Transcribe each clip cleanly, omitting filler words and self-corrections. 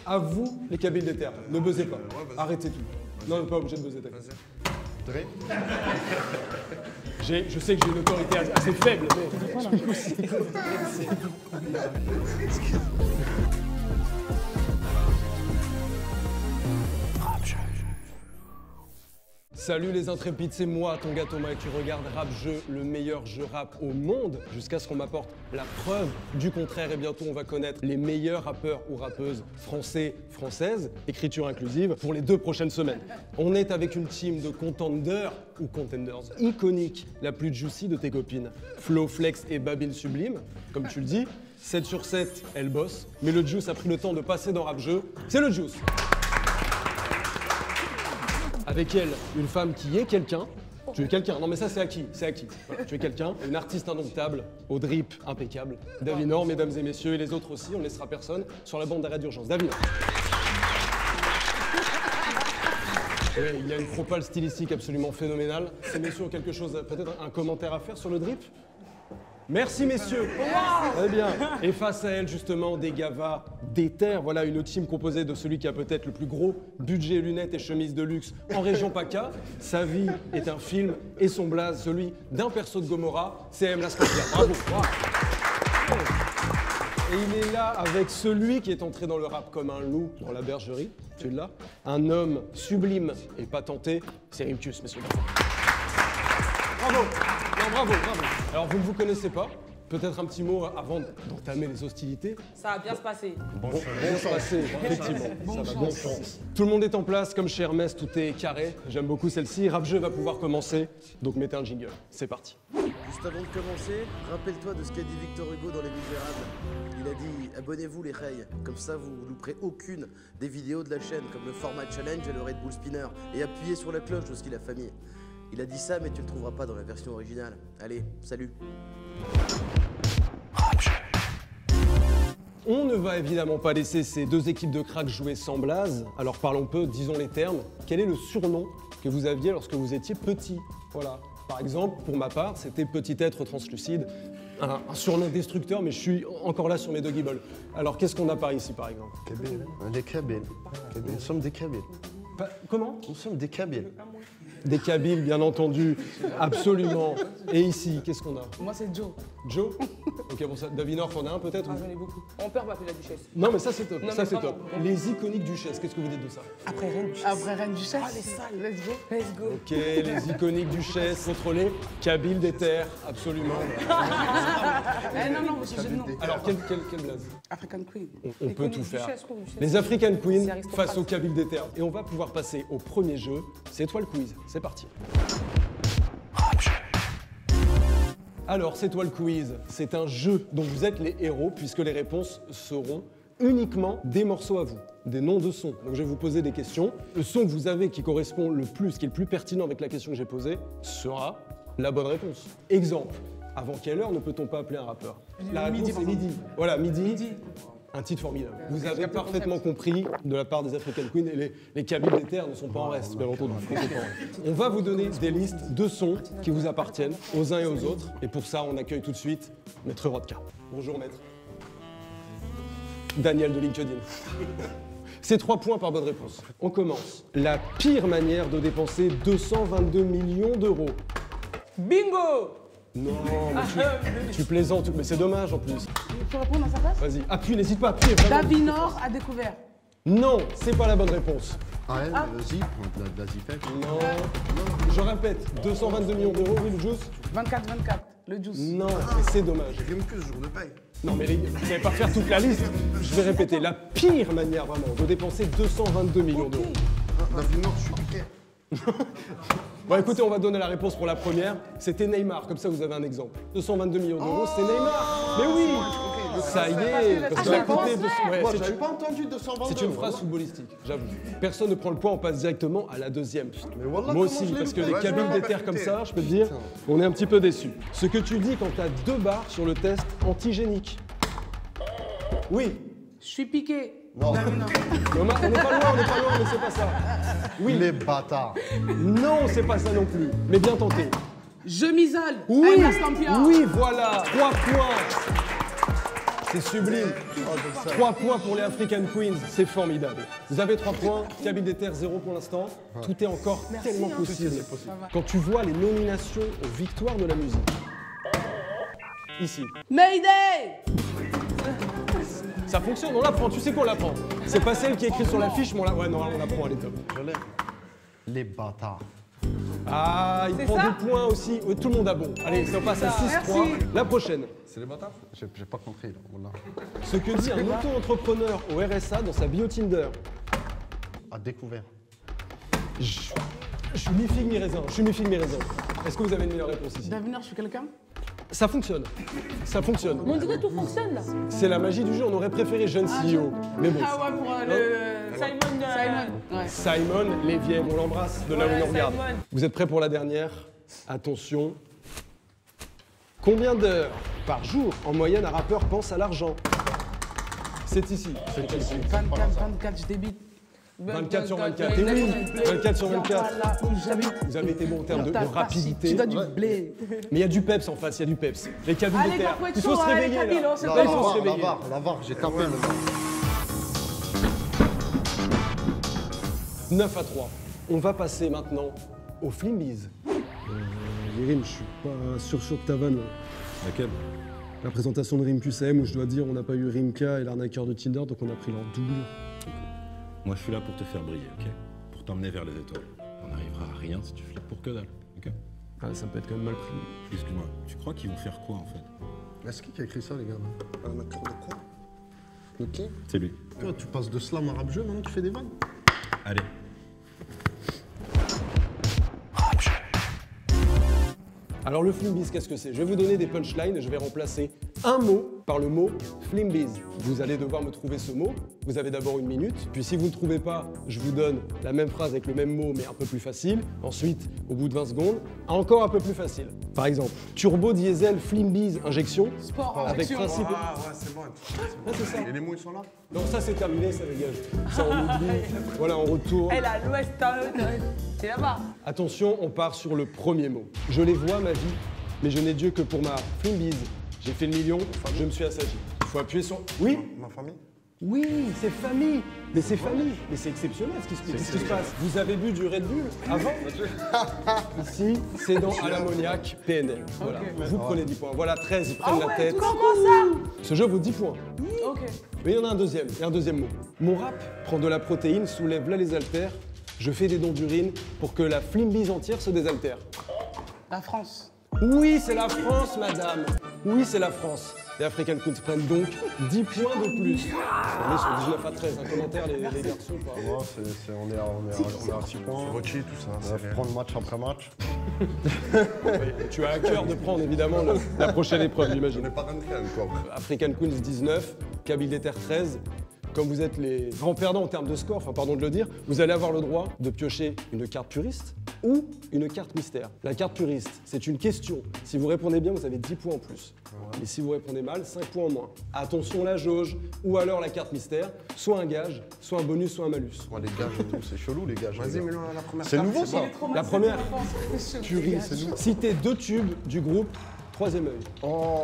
À vous, les cabines des terres. Ne buzzez pas. Arrêtez tout. Non, pas obligé de buzzer. Dre. Je sais que j'ai une autorité assez faible, mais... Salut les intrépides, c'est moi, ton gars Thomas, et tu regardes Rap Jeu, le meilleur jeu rap au monde, jusqu'à ce qu'on m'apporte la preuve du contraire. Et bientôt, on va connaître les meilleurs rappeurs ou rappeuses français, françaises, écriture inclusive, pour les 2 prochaines semaines. On est avec une team de contenders ou contenders iconiques, la plus juicy de tes copines. Flo, Flex et Babine Sublime, comme tu le dis. 7 sur 7, elle bosse, mais le juice a pris le temps de passer dans Rap Jeu. C'est le juice. Avec elle, une femme qui est quelqu'un. Tu es quelqu'un. Non mais ça c'est acquis, c'est acquis. Voilà, tu es quelqu'un. Une artiste indomptable, au drip impeccable. Davinor, mesdames et messieurs, et les autres aussi, on ne laissera personne sur la bande d'arrêt d'urgence. Davinor. Ouais, il y a une propale stylistique absolument phénoménale. Ces messieurs ont quelque chose, peut-être un commentaire à faire sur le drip? Merci messieurs. Très bien. Et face à elle justement des gavas déter. Voilà une team composée de celui qui a peut-être le plus gros budget lunettes et chemises de luxe en région PACA. Sa vie est un film et son blaze celui d'un perso de Gomorrah. C'est M. Lascopia. Bravo. Wow. Et il est là avec celui qui est entré dans le rap comme un loup dans la bergerie. Tu l'as. Un homme sublime et patenté. C'est Rimkus, messieurs. Bravo. Non, bravo, bravo. Alors, vous ne vous connaissez pas. Peut-être un petit mot avant d'entamer les hostilités. Ça va bien se passer. Bon se passer, effectivement. Ça va bien se passer. Tout le monde est en place, comme chez Hermès, tout est carré. J'aime beaucoup celle-ci. Rap Jeu va pouvoir commencer, donc mettez un jingle. C'est parti. Juste avant de commencer, rappelle-toi de ce qu'a dit Victor Hugo dans Les Misérables. Il a dit « Abonnez-vous les reilles, comme ça vous ne louperez aucune des vidéos de la chaîne, comme le format challenge et le Red Bull Spinner, et appuyez sur la cloche de ce qu'il a famille. » Il a dit ça, mais tu le trouveras pas dans la version originale. Allez, salut. On ne va évidemment pas laisser ces 2 équipes de cracks jouer sans blaze. Alors parlons peu, disons les termes. Quel est le surnom que vous aviez lorsque vous étiez petit? Voilà. Par exemple, pour ma part, c'était petit être translucide. Un surnom destructeur, mais je suis encore là sur mes doggy balls. Alors qu'est-ce qu'on a par ici, par exemple? Kabyles. Les Kabyles. Nous sommes des Kabyles. Comment? Nous sommes des Kabyles. Des Kabyles, bien entendu, absolument. Et ici, qu'est-ce qu'on a? Moi, c'est Joe. Joe? Ok, bon, ça, Davinor, t'en as un peut-être? J'en ai beaucoup. Mon père m'appelle la duchesse. Non, mais ça c'est top, Non, ça mais c'est vraiment. top. Les iconiques duchesses, qu'est-ce que vous dites de ça? Après Reine Duchesse. Après Reine Duchesse. Ah, les salles. Let's go. Let's go. Ok, les iconiques duchesses, contrôlées, Kabyles des terres, absolument. Non, monsieur, je non. Alors, quel blaze? African Queen. On peut tout faire. Duchesse, quoi, duchesse. Les African Queens C'est aristocrate. face aux Kabyles des terres. Et on va pouvoir passer au premier jeu, c'est toi le quiz. C'est parti. Alors, c'est toi le quiz. C'est un jeu dont vous êtes les héros puisque les réponses seront uniquement des morceaux à vous, des noms de sons. Donc je vais vous poser des questions. Le son que vous avez qui correspond le plus, qui est le plus pertinent avec la question que j'ai posée, sera la bonne réponse. Exemple, avant quelle heure ne peut-on pas appeler un rappeur? La réponse est midi. Voilà, midi. Un titre formidable. Vous avez parfaitement compris de la part des African Queens et les Kabyles des terres ne sont pas en reste, bien entendu. On va vous donner des listes de sons qui vous appartiennent aux uns et aux autres. Et pour ça, on accueille tout de suite Maître Rodka. Bonjour Maître. Daniel de LinkedIn. C'est 3 points par bonne réponse. On commence. La pire manière de dépenser 222 millions d'euros. Bingo. Non, mais tu plaisantes, mais c'est dommage en plus. Il faut répondre à sa place. Vas-y, appuie, n'hésite pas à appuyer. vraiment. Davinor a découvert. Non, c'est pas la bonne réponse. Ah, elle, vas-y, prends de la zipette. Non. Je répète, 222 millions d'euros, oui, le juice? 24-24, le juice. Non, mais c'est dommage. J'ai même que ce jour de paye. Non, mais les gars, vous n'allez pas faire toute la liste. Je vais répéter, la pire manière vraiment de dépenser 222 millions d'euros. Davinor, je suis piqué. Bon, écoutez, on va donner la réponse pour la première. C'était Neymar, comme ça vous avez un exemple. 222 millions d'euros, c'est Neymar. Mais oui, ça y est, parce qu'il a coûté... Moi, j'avais pas entendu 222. C'est une phrase footballistique, j'avoue. Personne ne prend le point, on passe directement à la deuxième. Mais wallah, Moi comment aussi, je l'ai parce que loupé. les Ouais, Kabyles je des vais terres comme répéter. ça, je peux te dire, on est un petit peu déçus. Ce que tu dis quand t'as 2 barres sur le test antigénique. Oui. Je suis piqué. Non, Thomas, on n'est pas loin, mais c'est pas ça. Oui. les bâtards. Non, c'est pas ça non plus. Mais bien tenté. Je m'isole. Oui, Ayla Stampia. oui, voilà, 3 points. C'est sublime. 3 points pour les African Queens, c'est formidable. Vous avez 3 points, Kabyl des Terres 0 pour l'instant. Tout est encore tellement possible. Quand tu vois les nominations aux victoires de la musique. Ici. Mayday! Ça fonctionne, on l'apprend, tu sais qu'on l'apprend. C'est pas celle qui est écrite sur l'affiche, mais on la... Ouais, non, on l'apprend, elle est top. Je l'ai. Les bâtards. Ah, il prend ça 2 points aussi. Tout le monde a bon. Allez, ça passe à 6-3. La prochaine. C'est les bâtards? J'ai pas compris là. Voilà. Ce que dit un auto-entrepreneur au RSA dans sa bio Tinder. À découvert. Je suis mi-figue, mi-raisin. Je suis mi-figue, mi-raisin. Est-ce que vous avez une meilleure réponse ici? D'avenir, je suis quelqu'un? Ça fonctionne. Ça fonctionne. On dirait tout fonctionne là. C'est la magie du jeu. On aurait préféré jeune CEO. Mais bon. Ah ouais, pour le... Simon. Simon. Ouais. Simon Léviev, on l'embrasse de là où on nous regarde. Simon. Vous êtes prêts pour la dernière? Attention. Combien d'heures par jour, en moyenne, un rappeur pense à l'argent? C'est ici. 24, je débite. 24 sur 24. Et oui, 24 sur 24. Voilà où j'habite. Vous avez été bon en termes de rapidité. Tu Mais dois du blé. il y a du peps en face, il y a du peps. Les Kabyles Allez, de terre. Garpouet, Il faut se chaud, allez, réveiller Kabyl, là. on se Là, il faut se réveiller. La VAR, j'ai tapé le 9 à 3. On va passer maintenant aux Flimbies. Yerim, je suis pas sûr de ta vanne. Laquelle? La présentation de Rim QCM où je dois dire on n'a pas eu Rimka et l'arnaqueur de Tinder, donc on a pris leur double. Moi, je suis là pour te faire briller, ok? Pour t'emmener vers les étoiles. On n'arrivera à rien si tu flippes pour que dalle, ok? Ah, ça peut être quand même mal pris. Excuse-moi, tu crois qu'ils vont faire quoi, en fait? Est-ce qui a écrit ça, les gars? Un acteur de quoi? De qui? C'est lui. Toi, tu passes de slam à rap-jeu, maintenant tu fais des vannes? Allez. Alors le Flimbies, qu'est-ce que c'est? Je vais vous donner des punchlines et je vais remplacer un mot par le mot Flimbies. Vous allez devoir me trouver ce mot. Vous avez d'abord 1 minute, puis si vous ne trouvez pas, je vous donne la même phrase avec le même mot mais un peu plus facile. Ensuite, au bout de 20 secondes, encore un peu plus facile. Par exemple, turbo diesel Flimbies injection. Sport, Avec injection. principe. Ah ouais, c'est bon. Ah, c'est ça. Et les mots, ils sont là? Non, ça c'est terminé, ça dégage. Ça on oublie. Voilà, on retourne. Elle à l'ouest, c'est là-bas. Attention, on part sur le premier mot. Je les vois, ma vie, mais je n'ai Dieu que pour ma Flimbies. J'ai fait le million, je me suis assagi. Il faut appuyer sur... Oui? Ma famille? Oui, c'est famille. Mais c'est famille. Mais c'est exceptionnel ce qui se passe. Vous avez bu du Red Bull avant? Ici, c'est dans à l'ammoniac PNL. Voilà. Vous prenez 10 points. Voilà, 13, ils prennent la tête. Comment ça? Ce jeu vaut 10 points. Ok. Mais il y en a un deuxième. Il y a un deuxième mot. Mon rap prend de la protéine, soulève là les haltères. Je fais des dons d'urine pour que la Flimbies entière se désaltère. La France. Oui, c'est la France, madame. Oui, c'est la France. Les African Queens prennent donc 10 points de plus. On est sur 19 à 13. Un commentaire, les garçons, pas. Ouais, on est à 6 points. Rochi, tout ça. On va prendre match après match. Tu as à cœur de prendre, évidemment, la prochaine épreuve, On j'imagine. n'est pas rentré encore. African Queens 19, Kabyl des Terres 13. Comme vous êtes les grands perdants en termes de score, enfin pardon de le dire, vous allez avoir le droit de piocher une carte puriste ou une carte mystère. La carte puriste, c'est une question. Si vous répondez bien, vous avez 10 points en plus. Et si vous répondez mal, 5 points en moins. Attention la jauge, ou alors la carte mystère, soit un gage, soit un bonus, soit un malus. Ouais, les gages et tout, c'est chelou, les gages. Vas-y, mets-le à la première C'est carte, nouveau, ça? La première, puriste. Citez 2 tubes du groupe Troisième œil. Oh,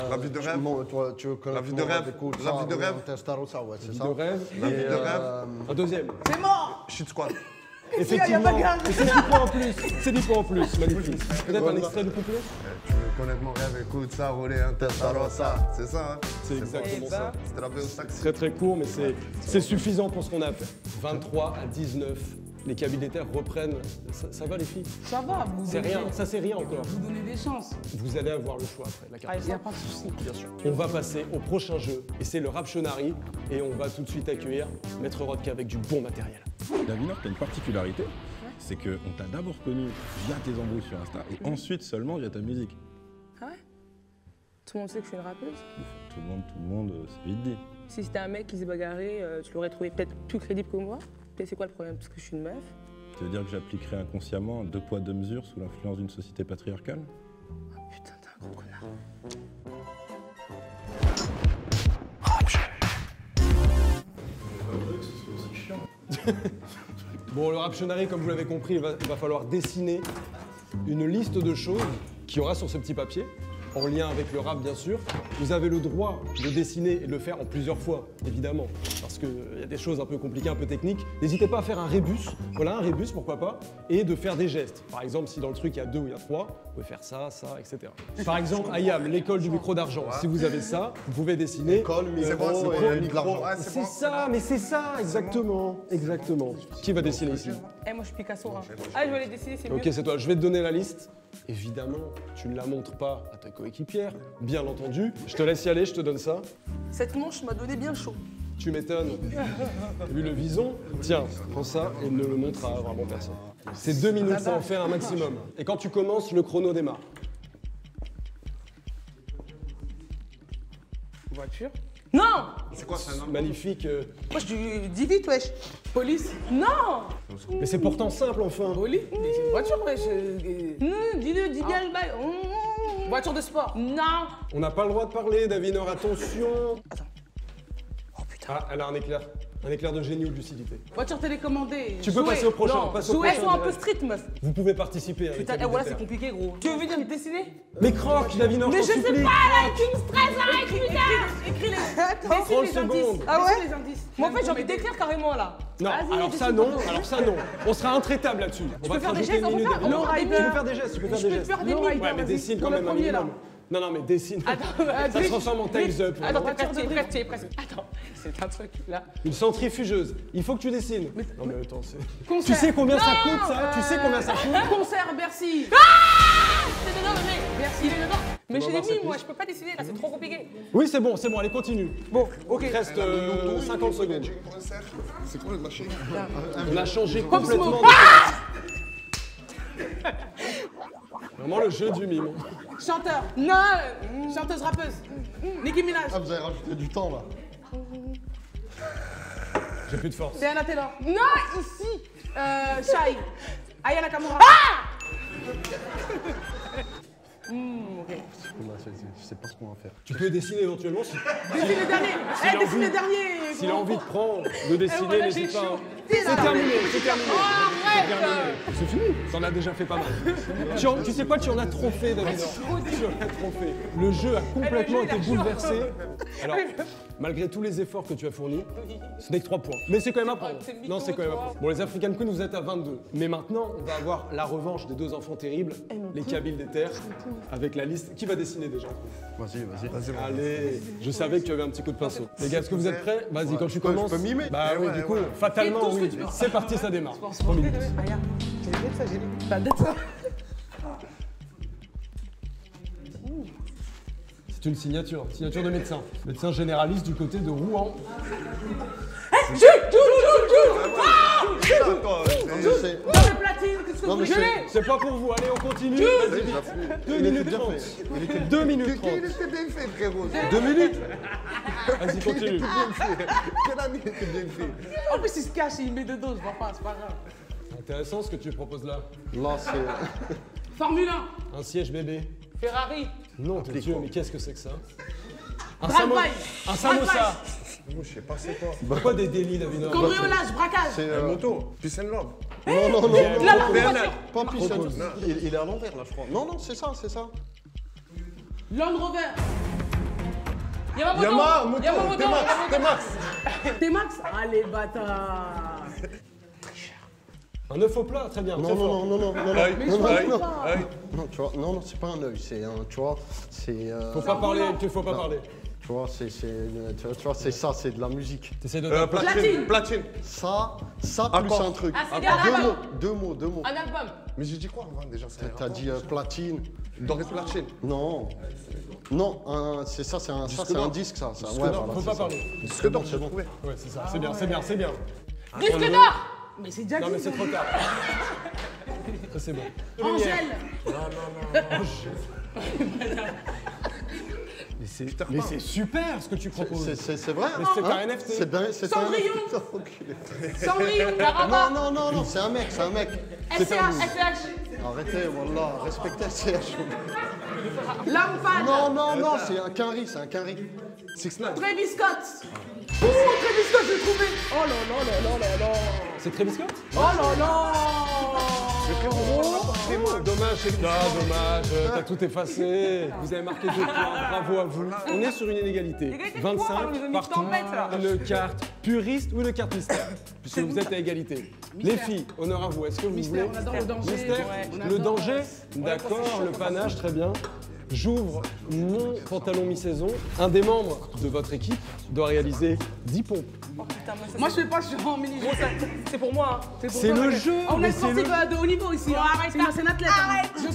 La vie de rêve. Toi, tu connais La vie de rêve. La vie de rêve. Testarossa, ouais, c'est Vie ça. de rêve. La vie de Et, rêve. un deuxième. C'est mort. Shit Squad. Effectivement, et c'est 10 points en plus. C'est 10 points en plus, magnifique. Peut-être un extrait du couplet? Tu veux connaître mon rêve, écoute ça, rouler un Testarossa. C'est ça, hein? C'est exactement ça. C'était la taxi. Très très court, mais c'est suffisant pour ce qu'on a fait. 23 à 19, les Kabyles des Terres reprennent. Ça va les filles? Ça va, vous C'est donnez- rien, ça c'est rien encore. Vous donnez des chances. Vous allez avoir le choix après, la carte. Il n'y a pas de souci. Bien sûr. On va passer au prochain jeu, et c'est le Raptionary, et on va tout de suite accueillir Maître Rodka avec du bon matériel. Davinor, t'as une particularité, c'est qu'on t'a d'abord connu via tes embrouilles sur Insta et ensuite seulement via ta musique. Ah ouais? Tout le monde sait que je suis une rappeuse. Tout le monde, c'est vite dit. Si c'était un mec qui s'est bagarré, tu l'aurais trouvé peut-être plus crédible que moi. Et c'est quoi le problème? Parce que je suis une meuf. Ça veut dire que j'appliquerai inconsciemment 2 poids 2 mesures sous l'influence d'une société patriarcale? Oh putain, t'es un gros connard. Bon, le Raptionary, comme vous l'avez compris, il va falloir dessiner une liste de choses qu'il y aura sur ce petit papier. en lien avec le rap bien sûr. Vous avez le droit de dessiner et de le faire en plusieurs fois, évidemment, parce qu'il y a des choses un peu compliquées, un peu techniques. N'hésitez pas à faire un rébus, voilà un rébus pourquoi pas, et de faire des gestes. Par exemple, si dans le truc il y a 2 ou il y a 3, vous pouvez faire ça, ça, etc. Par exemple, Ayam, l'école du micro d'argent. Si vous avez ça, vous pouvez dessiner. École, C'est bon, micro, c'est bon. et de l'argent. Ouais, C'est bon. ça, mais c'est ça, exactement, exactement. Qui va dessiner ici? Eh, moi je suis Picasso. Hein. Ah, je vais les dessiner, c'est Ok, mieux. c'est toi. Je vais te donner la liste. Évidemment, tu ne la montres pas à ta coéquipière, bien entendu. Je te laisse y aller, je te donne ça. Cette manche m'a donné bien chaud. Tu m'étonnes. Vu le vison, tiens, prends ça et ne le montre à vraiment personne. C'est 2 minutes, ça en fait un maximum. Et quand tu commences, le chrono démarre. Voiture. Non. C'est quoi, c'est un homme? Magnifique. Moi je dis vite, wesh. Police. Non. Mais c'est pourtant simple, enfin. Police. Mais c'est une voiture, wesh. Non, dis-le, dis bien le bail. Voiture de sport. Non. On n'a pas le droit de parler, Davinor, attention. Attends. Oh putain. Ah, elle a un éclair de génie ou de lucidité. Voiture télécommandée. Tu peux passer au prochain, Non. passe au Jouer, prochain elles sont un peu direct. street, meuf. Vous pouvez participer avec Putain, la voilà, c'est terre. compliqué, gros. Tu veux venir me dessiner? Mais croque, Davinor, Mais je je t'en sais supplie. pas, là, tu me stresses, arrête, putain. Écris-les. Dessine 30 les indices. secondes. Ah ouais? Les indices. Moi, en fait, j'ai envie d'écrire carrément, là. Non, Vas-y, alors dessine ça non, ton dos. alors ça non. On sera intraitable là-dessus. On va peux te faire des rajouter gestes, une minute. on va faire- Non, on va tu faire- peux faire des gestes, tu peux faire Je des peux gestes. faire des Ouais, mimiques, mais vas-y. dessine quand Pour le même un premier, là. minimum. Non, non, mais dessine. Attends, Ça se transforme en Time's Up. Attends, t'es presque. Attends, c'est un truc, là. Une centrifugeuse. Il faut que tu dessines. Non mais attends, c'est... Tu Concert. sais combien ça Non, coûte ça? Tu sais combien ça coûte? Concert, Bercy. C'est dedans, le mec. Bercy, il est dedans. Mais va j'ai voir des cette mimes, moi, liste. je peux pas dessiner, là, c'est trop compliqué. Oui, c'est bon, allez, continue. Bon, ok. Il reste 50 secondes. C'est quoi le machin? On a changé Comme complètement Smoke. de... Vraiment le jeu du mime. Chanteur. Non, chanteuse, rappeuse. Nicki Minaj. Ah, vous avez rajouté du temps là. J'ai plus de force. Diana Taylor. Non, ici. Shai. Aya Nakamura. Ok. Je sais pas ce qu'on va faire. Tu peux dessiner éventuellement si... Dessine les derniers. a Eh, dessine envie. les derniers. S'il a envie de prendre, de dessiner, voilà, n'hésite j'ai pas. chaud. C'est terminé, c'est terminé. Oh, arrête. C'est fini. T'en as déjà fait pas mal. Tu sais quoi, tu en as trop fait, David. Tu en as trop fait. Le jeu a complètement Le jeu, il a été chaud. bouleversé. Alors, malgré tous les efforts que tu as fournis, ce n'est que 3 points. Mais c'est quand même à prendre. c'est mytho, Non, c'est quand même à toi. prendre. Bon, les African Queens, vous êtes à 22. Mais maintenant, on va avoir la revanche des 2 enfants terribles, les Kabyles des terres, avec la liste. Qui va dessiner déjà? Vas-y. Allez, je savais que tu avais un petit coup de pinceau. Les gars, est-ce que vous êtes prêts? Vas-y, quand tu commences. je peux mimer. Bah oui, du coup, fatalement, Fais tout ce oui. que tu veux. C'est parti, ça démarre. 3 minutes. Aya. J'ai dit ça, j'ai dit. Bah, d'être ça. C'est une signature de médecin. Médecin généraliste du côté de Rouen. Je sais. Non, mais platine, qu'est-ce que Non, vous mais voulez? C'est pas pour vous, allez, on continue. Vas-y, vite. 2 minutes bien 30. fait. 2 minutes 30. Il était bien fait, frérot. 2 minutes. Vas-y, continue. Bien fait. Quelle année il était bien fait? En plus, il se cache, il met de dos, je vois pas, c'est pas grave. Intéressant ce que tu proposes là. Là, c'est. Formule Un siège bébé. 1, Ferrari, Non, t'es Dieu, mais qu'est-ce que c'est que ça? Un Drive-by. Un samosa. Moi, je sais pas c'est quoi. Pourquoi des délits, David? cambriolage, braquage. C'est. Moto, peace and love. Non. La Bernard. Pas Pichon. Il est à l'envers là, je crois. Non, c'est ça. Land Rover. Yamamoto. Yamaha, moto, Yamamoto. T-Max. T-Max. Allez, bâtard. Un œuf au plat, très bien. Très fort. Non. Œil, œil, œil. Non, tu vois, non, c'est pas un œil, c'est un, tu vois, c'est. Faut pas parler, qu'il faut pas parler. Tu vois, tu vois, c'est ça, c'est de la musique. T'essayes de... Platine, platine. Ça plus Accord. un truc. Ah, c'est bien, Deux mots. Un album. Mais j'ai dit quoi avant déjà? T'as dit platine. Doré platine. Non, c'est ça, c'est un disque, ça. Disque Ouais, d'or, voilà, faut c'est pas ça. parler. Disque d'or, j'ai trouvé. Ouais, c'est ça, c'est bien. Disque d'or. Mais c'est déjà Non, dit. mais c'est trop tard. Ça, c'est bon. Angèle. Mais c'est super ce que tu proposes. C'est vrai. Mais c'est un NFT. C'est un Cendrillon. Enculé. Cendrillon. Garaba. Non, c'est un mec. SCH. Arrêtez, voilà, respectez le CH. Lampade. Non, c'est un quinri. 6ix9ine. Travis Scott. Oh, Travis Scott, j'ai trouvé. Oh là là là là là là. C'est Travis Scott? Oh là là. Dommage, c'est dommage, t'as tout effacé. Vous avez marqué 2 points, bravo à vous. On est sur une inégalité. 25 partout. Une carte puriste ou une carte mystère, puisque vous êtes à égalité. Les filles, honneur à vous. Est-ce que vous voulez on adore le danger. Mystère. Ouais. Le danger, d'accord, le panache, très bien. J'ouvre mon pantalon mi-saison. Un des membres de votre équipe doit réaliser 10 pompes. Moi, je fais pas, je suis en mini-jeu. C'est pour moi. Hein. C'est le jeu. On mais est c'est sportif le- de haut niveau ici. C'est une ancienne athlète.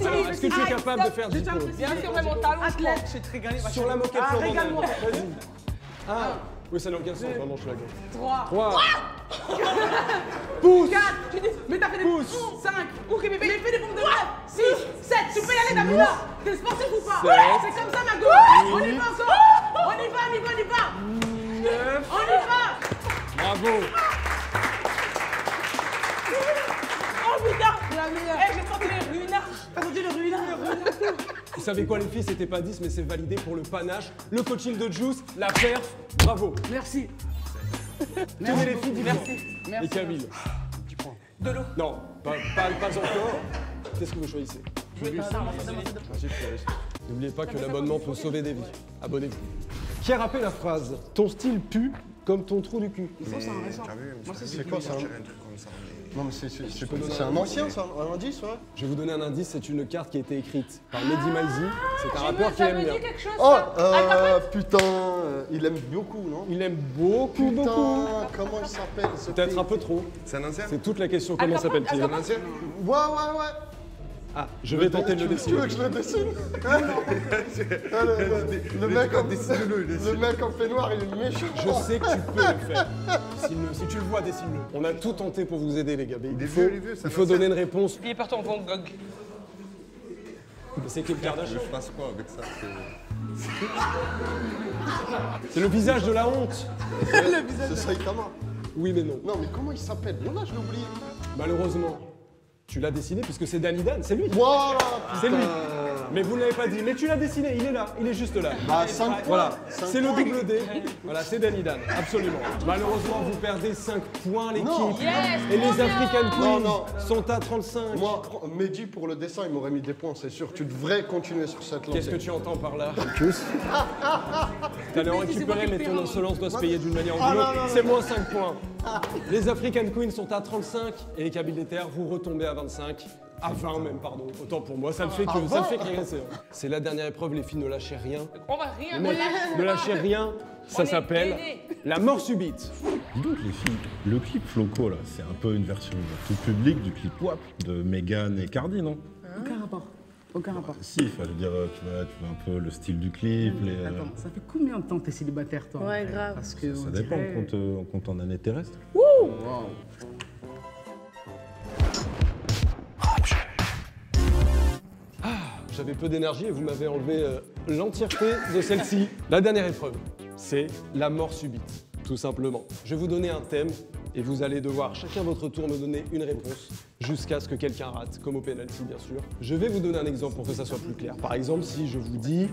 Alors, est-ce que tu es capable de faire 10 pompes Bien sûr, même mon talon, Athlète. je suis très gagné. sur la moquette flamande? régale-moi. Vas-y. Ah, oui, ça n'a aucun sens, vraiment, je suis d'accord. 3. 3. Pouce. 4. Mais t'as fait des Pouce. 5. Ok, mais fais des pompes de rêve. 6. 7. Tu peux y aller, t'as vu là? T'es sportif ou pas? 7. C'est comme ça, ma go. On y va encore. On y va, amigo, on y va. 9. On y va. Bravo. Oh putain, c'est la meilleure. Eh, j'ai senti les ruinards. T'as senti les ruinards? Vous savez quoi, les filles, c'était pas 10, mais c'est validé pour le panache, le coaching de Juice, la perf. Bravo. Merci. Tenez les filles, 10 points. Merci. Et Camille? 10 points. De l'eau? Non, pas encore. Qu'est-ce que vous choisissez? N'oubliez pas que l'abonnement peut sauver des vies. Abonnez-vous. Qui a rappelé la phrase « Ton style pue comme ton trou du cul ». C'est quoi ça? Un truc comme ça. Non, mais c'est un ancien, ça, un indice, ouais. Je vais vous donner un indice, c'est une carte qui a été écrite par Mehdi Maizi. C'est un rappeur qui Ça aime me bien. dit quelque chose, Oh, ça. putain, il aime beaucoup, non? Il aime beaucoup, beaucoup. Putain, comment il s'appelle ce Peut-être pays? un peu trop. C'est un ancien? C'est toute la question, comment s'appelle-t-il? Un ancien? Ouais. Ah, je vais tenter de le Tu dessiner. veux que je le dessine? Le mec en peignoir, il est méchant. Je sais que tu peux le faire. Si tu le vois, dessine-le. On a tout tenté pour vous aider, les gars. Mais Il est vieux, il faut donner une réponse. Il est parti en Van Gogh. C'est Kim Kardashian. Je fasse quoi avec ça? C'est le visage de la honte. C'est Saitama. Oui, mais non. Non, mais comment il s'appelle? Voilà, je l'ai oublié. Malheureusement, tu l'as dessiné puisque c'est Danny Dan, c'est lui. Voilà, C'est lui. putain. Mais vous ne l'avez pas dit. Mais tu l'as dessiné, il est là, il est juste là. Bah, 5 points. Voilà, 5 c'est le points. double D. Voilà, c'est Danny Dan, absolument. Malheureusement, vous perdez 5 points l'équipe. Non. Et les African Queens Non. sont à 35. Moi, Mehdi, pour le dessin, il m'aurait mis des points, c'est sûr. Tu devrais continuer sur cette lancée. Qu'est-ce que tu entends par là? T'allais en récupérer, mais ton insolence doit se payer d'une manière ou d'une autre. C'est moins 5 points. Les African Queens sont à 35 et les Kabyles des Terres, vous retombez à 25. À 20 même, pardon. Autant pour moi, ça le fait que régresser. Hein. C'est la dernière épreuve, les filles, ne lâchez rien. On va rien. Mais ne lâchez rien, ça s'appelle la mort subite. Dis donc les filles, le clip Floco là, c'est un peu une version tout public du clip WAP de Meghan et Cardi, non? Aucun rapport. Aucun rapport. Si, il fallait dire, tu vois un peu le style du clip, les... Attends, ça fait combien de temps que t'es célibataire, toi? Ouais, grave. Parce que Ça on dépend, dirait- on compte en année terrestre. J'avais peu d'énergie et vous m'avez enlevé l'entièreté de celle-ci. La dernière épreuve, c'est la mort subite, tout simplement. Je vais vous donner un thème et vous allez devoir chacun à votre tour me donner une réponse jusqu'à ce que quelqu'un rate, comme au penalty bien sûr. Je vais vous donner un exemple pour que ça soit plus clair. Par exemple, si je vous dis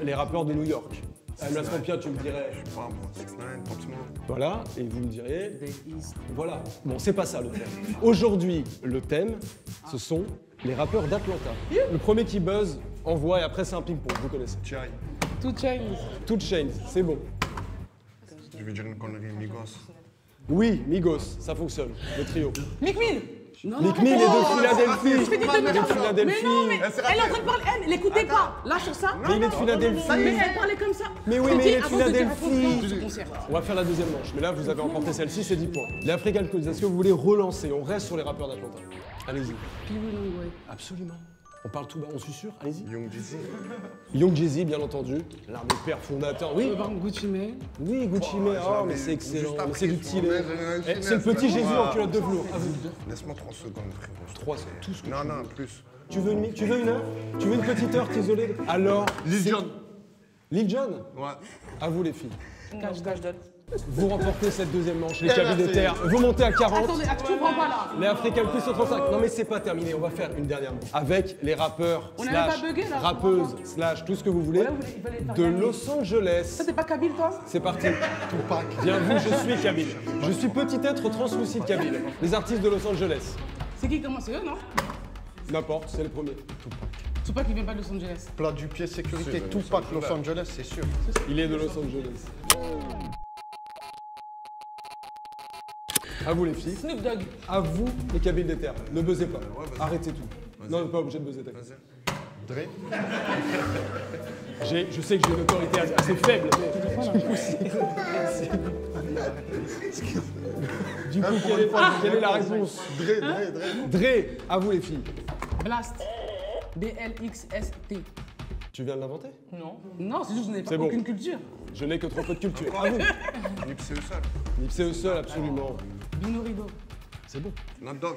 les rappeurs de New York. Elle me laisse combien, tu me dirais. Pas moi, 6ix9ine, Pop Smoke. Voilà, et vous me diriez. Des East. Voilà. Bon, c'est pas ça le thème. Aujourd'hui, le thème, ce sont les rappeurs d'Atlanta. Le premier qui buzz envoie et après c'est un ping-pong, vous connaissez. T.I. Tout James. Two Chainz, c'est bon. Je vais dire une connerie, Migos. Oui, Migos, ça fonctionne, le trio. Mick Mill. Mick Mill est de Philadelphie. Il est de Philadelphie. Mais non, mais elle est en train de parler, elle l'écoutait pas. Là, sur ça. Mais il est de Philadelphie. Mais elle parlait comme ça. Mais oui, Je mais dis, il est de avant de dire réponse, non, Philadelphie. je te concerne. On va faire la deuxième manche, mais là vous avez remporté celle-ci, c'est 10 points. Les African Queens, est-ce que vous voulez relancer? On reste sur les rappeurs d'Atlanta. Allez-y. Puis oui, non, ouais. Absolument. On parle tout bas, on susurre, allez-y. Young Jeezy. Young Jeezy, bien entendu. L'un des pères fondateurs. Oui, Par exemple, Gucci Mane. oui, Gucci Mane. Oh, mais c'est excellent. Mais c'est du style. C'est le petit Jésus en culotte de velours. À vous. Laisse-moi 3 secondes, frérot. 3, tout ce que Non, non, plus. tu veux. Tu veux une heure? Tu veux une petite heure t'isoler? Alors. Lil Jon. Lil Jon? Ouais. À vous les filles. Cache donne. Vous remportez cette deuxième manche, les Kabyles des Terres. Vous montez à 40. Attendez, tu comprends pas là. Les African Queens sont 35. Non mais c'est pas terminé, on va faire une dernière manche. Avec les rappeurs, On a slash, même pas bugué, là, je rappeuses, comprends slash, tout ce que vous voulez, Voilà, il fallait faire de gagner. Los Angeles. Ça, t'es pas Kabyle, toi? C'est parti. Bien vu, je suis Kabyle. Je suis petit être translucide Kabyle. Les artistes de Los Angeles. C'est qui comment? C'est eux, non? N'importe, c'est le premier. Tupac, il vient pas de Los Angeles. Plat du pied, sécurité, Tupac, Los Angeles, c'est sûr. Il est de Los Angeles. À vous les filles. Snoop Dogg. À vous les cabines des terres. Ne buzzez pas. Arrêtez tout. Non, on n'est pas obligé de buzzer. t'inquiète. Dre. Je sais que j'ai une autorité assez faible, mais du coup, quelle est la réponse? Dre, à vous les filles. Blast. B-L-X-S-T. Tu viens de l'inventer? Non. Non, c'est juste que je n'ai C'est pas bon. aucune culture. Je n'ai que trop peu de culture. À vous. Nipsey Hussle. Nipsey Hussle, absolument. Bino Rideau. C'est bon. Nate Dogg.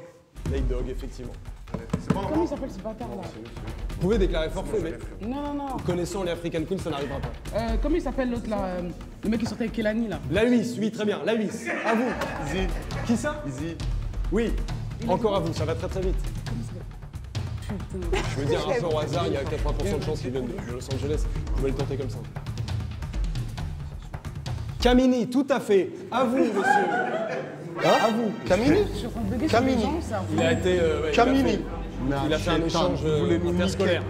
Nate Dogg, effectivement. C'est bon, Comment il s'appelle ce bâtard là? Vous pouvez déclarer forfait, mais Non. connaissant les African Queens, ça n'arrivera pas. Comment il s'appelle l'autre là? Le mec qui sortait avec Kelani là. La Huisse, oui, très bien. La Huisse, à vous. Easy. Qui ça? Easy. Oui, encore à vous, ça va très très vite. Je veux dire, un peu au hasard, il y a 80% de chances qu'ils viennent de Los Angeles. Vous pouvez le tenter comme ça. Camini, tout à fait. À vous, monsieur. À vous. Camini. Camini. Il a été. Camini. Il a fait un échange interscolaire.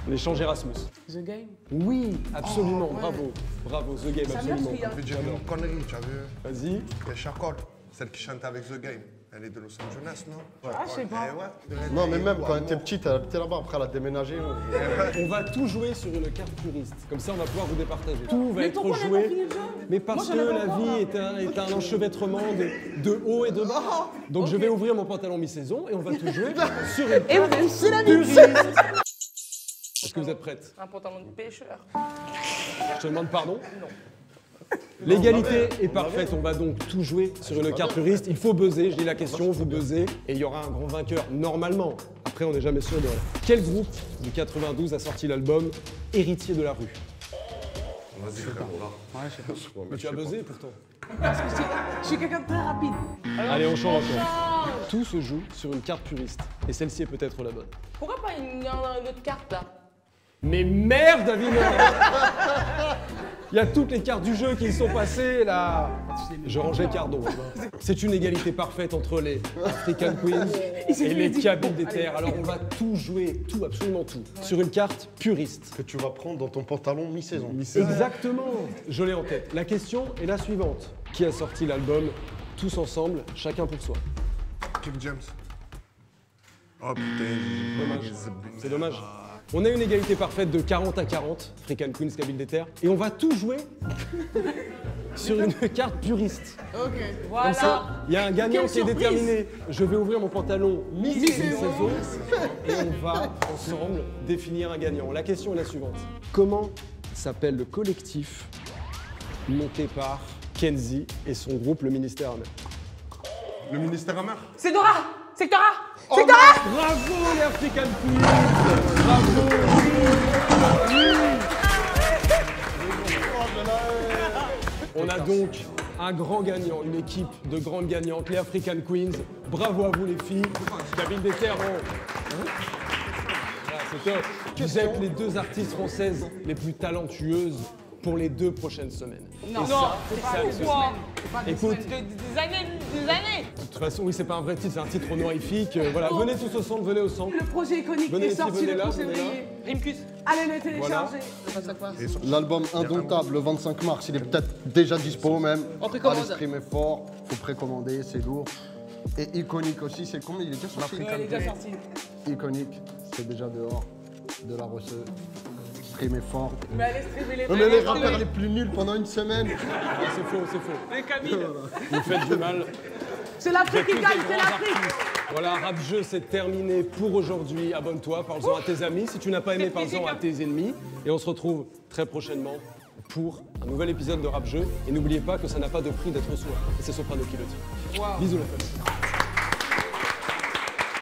L'échange Erasmus. The Game. Oui, absolument, bravo. Bravo, The Game, absolument. Je vais dire une connerie, tu as vu? Vas-y. Kesha Cole, celle qui chante avec The Game. Elle est de Los Angeles, non? Ah, je sais pas. Eh ouais. Non, mais même quand elle était petite, elle habitait là-bas, après elle a déménagé. On va tout jouer sur une carte puriste. Comme ça, on va pouvoir vous départager. Tout va Mais être pourquoi on n'a joué. pas fini le jeu? Mais parce Moi, que j'en avais la encore, vie là. est un enchevêtrement de haut et de bas. Donc je vais ouvrir mon pantalon mi-saison et on va tout jouer sur une Et vous carte avez aussi la puriste. Est-ce que vous êtes prête? Un pantalon de pêcheur. Je te demande pardon? Non. L'égalité est parfaite, on va donc tout jouer sur une carte puriste. Il faut buzzer, je dis la question, vous buzzez, et il y aura un grand vainqueur, normalement. Après, on n'est jamais sûr de rien. Quel groupe du 92 a sorti l'album Héritier de la rue? Vas-y, frère, Mais tu as buzzé pourtant. Je suis quelqu'un de très rapide. Allez, on change encore. Tout se joue sur une carte puriste, et celle-ci est peut-être la bonne. Pourquoi pas une autre carte là? Mais merde, David! Il y a toutes les cartes du jeu qui y sont passées là. Je rangeais Cardo. C'est une égalité parfaite entre les African Queens et les cabines des terres. Alors on va tout jouer, tout, absolument tout, sur une carte puriste. Que tu vas prendre dans ton pantalon mi-saison. Exactement. Je l'ai en tête. La question est la suivante. Qui a sorti l'album Tous ensemble, chacun pour soi? Kick James. Oh putain. Dommage. C'est dommage. On a une égalité parfaite de 40 à 40, African Queens, cabine des terres, et on va tout jouer sur une carte puriste. Ok. Comme Voilà. ça, il y a un gagnant Quelle qui est surprise. déterminé. Je vais ouvrir mon pantalon mi-saison et on va ensemble définir un gagnant. La question est la suivante. Comment s'appelle le collectif monté par Kenzie et son groupe, le Ministère Amer? Le ministère amer. C'est Dora. Sectora. Bravo les African Queens! Bravo! On a donc un grand gagnant, une équipe de grandes gagnantes, les African Queens. Bravo à vous les filles. Cabine des terres. Voilà, c'est top. Vous êtes les deux artistes françaises les plus talentueuses pour les 2 prochaines semaines. Non, Et ça, c'est pas c'est des accessoire. semaines. Écoute, Des années, des années. de toute façon, oui, c'est pas un vrai titre, c'est un titre honorifique. Voilà, venez tous au centre, venez au centre. Le projet iconique Venez est les filles, sorti venez le là, 11 venez là. février. Rimkus. Allez le télécharger. L'album Indomptable, le 25 mars, il est peut-être déjà dispo même. On précommande. Allez, streamer fort, faut précommander, c'est lourd. Et Iconique aussi, c'est combien? Il est déjà sorti? Ouais, il est déjà sorti. Iconique, c'est déjà dehors, de la recette. Streamer fort. Mais allez streamer les On est les rappeurs les plus nuls pendant une semaine. Ah, c'est faux, c'est faux. Les Camille. Vous faites du mal. C'est l'Afrique qui gagne, c'est l'Afrique. Voilà, Rap Jeu, c'est terminé pour aujourd'hui. Abonne-toi, parle-en à tes amis. Si tu n'as pas aimé, parle-en à tes ennemis. Et on se retrouve très prochainement pour un nouvel épisode de Rap Jeu. Et n'oubliez pas que ça n'a pas de prix d'être soi. Et c'est Soprano qui le dit. Bisous la famille.